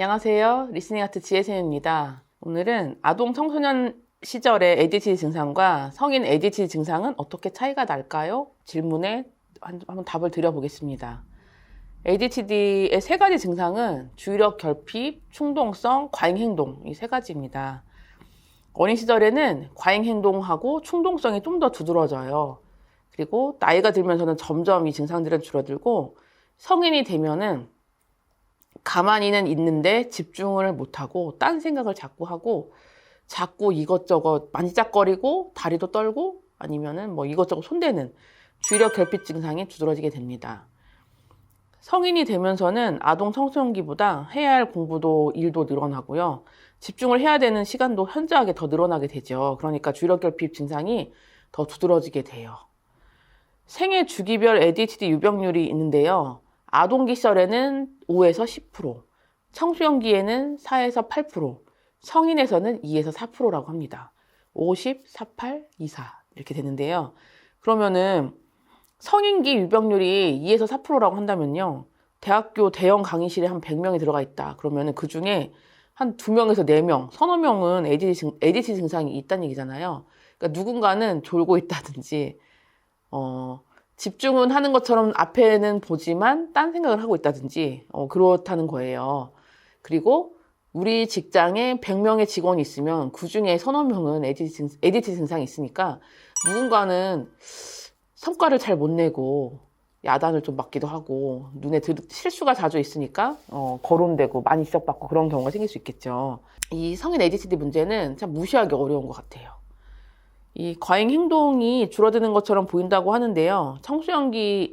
안녕하세요. 리스닝 아트 지혜쌤입니다. 오늘은 아동 청소년 시절의 ADHD 증상과 성인 ADHD 증상은 어떻게 차이가 날까요? 질문에 한번 답을 드려보겠습니다. ADHD의 세 가지 증상은 주의력 결핍, 충동성, 과잉행동 이 세 가지입니다. 어린 시절에는 과잉행동하고 충동성이 좀 더 두드러져요. 그리고 나이가 들면서는 점점 이 증상들은 줄어들고 성인이 되면은 가만히는 있는데 집중을 못하고 딴 생각을 자꾸 하고 자꾸 이것저것 만지작거리고 다리도 떨고 아니면은 뭐 이것저것 손대는 주의력 결핍 증상이 두드러지게 됩니다. 성인이 되면서는 아동 청소년기보다 해야 할 공부도 일도 늘어나고요. 집중을 해야 되는 시간도 현저하게 더 늘어나게 되죠. 그러니까 주의력 결핍 증상이 더 두드러지게 돼요. 생애 주기별 ADHD 유병률이 있는데요. 아동기 시절에는 5에서 10%, 청소년기에는 4에서 8%, 성인에서는 2에서 4%라고 합니다. 50, 48, 24 이렇게 되는데요. 그러면은 성인기 유병률이 2에서 4%라고 한다면요. 대학교 대형 강의실에 한 100명이 들어가 있다. 그러면은 그 중에 한 2명에서 4명, 서너 명은 ADHD 증상이 있다는 얘기잖아요. 그러니까 누군가는 졸고 있다든지, 집중은 하는 것처럼 앞에는 보지만 딴 생각을 하고 있다든지 그렇다는 거예요. 그리고 우리 직장에 100명의 직원이 있으면 그중에 서너 명은 ADHD 증상이 있으니까 누군가는 성과를 잘 못 내고 야단을 좀 맞기도 하고 눈에 실수가 자주 있으니까 거론되고 많이 지적받고 그런 경우가 생길 수 있겠죠. 이 성인 ADHD 문제는 참 무시하기 어려운 것 같아요. 이 과잉 행동이 줄어드는 것처럼 보인다고 하는데요.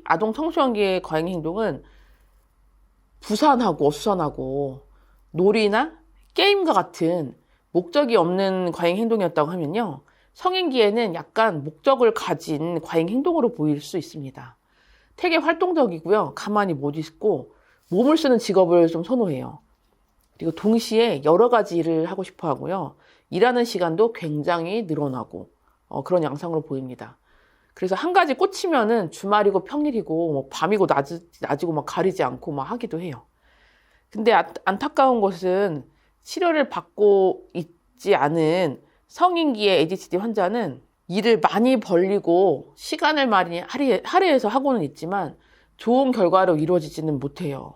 아동 청소년기의 과잉 행동은 부산하고 어수선하고 놀이나 게임과 같은 목적이 없는 과잉 행동이었다고 하면요. 성인기에는 약간 목적을 가진 과잉 행동으로 보일 수 있습니다. 되게 활동적이고요. 가만히 못 있고 몸을 쓰는 직업을 좀 선호해요. 그리고 동시에 여러 가지 일을 하고 싶어 하고요. 일하는 시간도 굉장히 늘어나고 그런 양상으로 보입니다. 그래서 한 가지 꽂히면은 주말이고 평일이고 뭐 밤이고 낮이고 막 가리지 않고 막 하기도 해요. 근데 안타까운 것은 치료를 받고 있지 않은 성인기의 ADHD 환자는 일을 많이 벌리고 시간을 많이 할애해서 하고는 있지만 좋은 결과로 이루어지지는 못해요.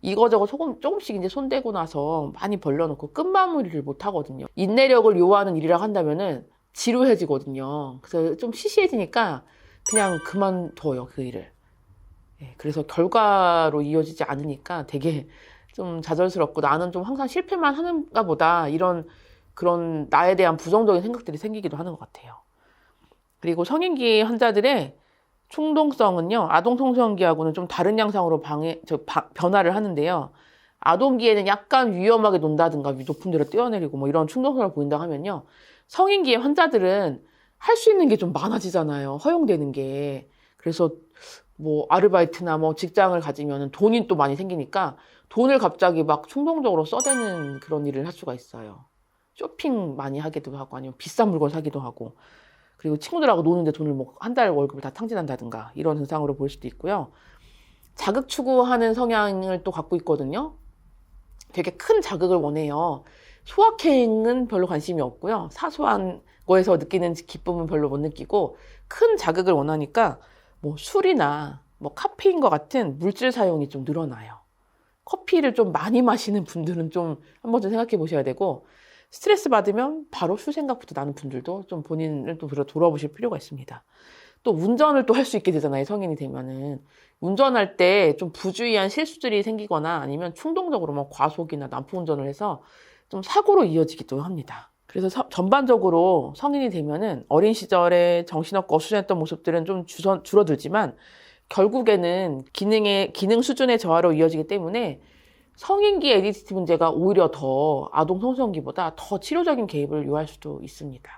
이거저거 조금씩 이제 손대고 나서 많이 벌려놓고 끝마무리를 못 하거든요. 인내력을 요하는 일이라고 한다면은 지루해지거든요. 그래서 좀 시시해지니까 그냥 그만둬요, 그 일을. 그래서 결과로 이어지지 않으니까 되게 좀 좌절스럽고 나는 좀 항상 실패만 하는가 보다 그런 나에 대한 부정적인 생각들이 생기기도 하는 것 같아요. 그리고 성인기 환자들의 충동성은요, 아동 청소년기하고는 좀 다른 양상으로 변화를 하는데요. 아동기에는 약간 위험하게 논다든가 높은 데로 뛰어내리고 뭐 이런 충동성을 보인다고 하면요. 성인기의 환자들은 할 수 있는 게 좀 많아지잖아요. 허용되는 게. 그래서 뭐 아르바이트나 뭐 직장을 가지면 돈이 또 많이 생기니까 돈을 갑자기 막 충동적으로 써대는 그런 일을 할 수가 있어요. 쇼핑 많이 하기도 하고 아니면 비싼 물건 사기도 하고 그리고 친구들하고 노는데 돈을 뭐 한 달 월급을 다 탕진한다든가 이런 증상으로 보일 수도 있고요. 자극 추구하는 성향을 또 갖고 있거든요. 되게 큰 자극을 원해요. 소확행은 별로 관심이 없고요. 사소한 거에서 느끼는 기쁨은 별로 못 느끼고 큰 자극을 원하니까 뭐 술이나 뭐 카페인과 같은 물질 사용이 좀 늘어나요. 커피를 좀 많이 마시는 분들은 좀 한 번쯤 생각해 보셔야 되고 스트레스 받으면 바로 술 생각부터 나는 분들도 좀 본인을 또 돌아보실 필요가 있습니다. 또 운전을 또 할 수 있게 되잖아요. 성인이 되면은. 운전할 때 좀 부주의한 실수들이 생기거나 아니면 충동적으로 뭐 과속이나 난폭운전을 해서 좀 사고로 이어지기도 합니다. 그래서 전반적으로 성인이 되면은 어린 시절에 정신없고 어수선했던 모습들은 좀 줄어들지만 결국에는 기능 수준의 저하로 이어지기 때문에 성인기 ADHD 문제가 오히려 더 아동 청소년기보다 더 치료적인 개입을 요할 수도 있습니다.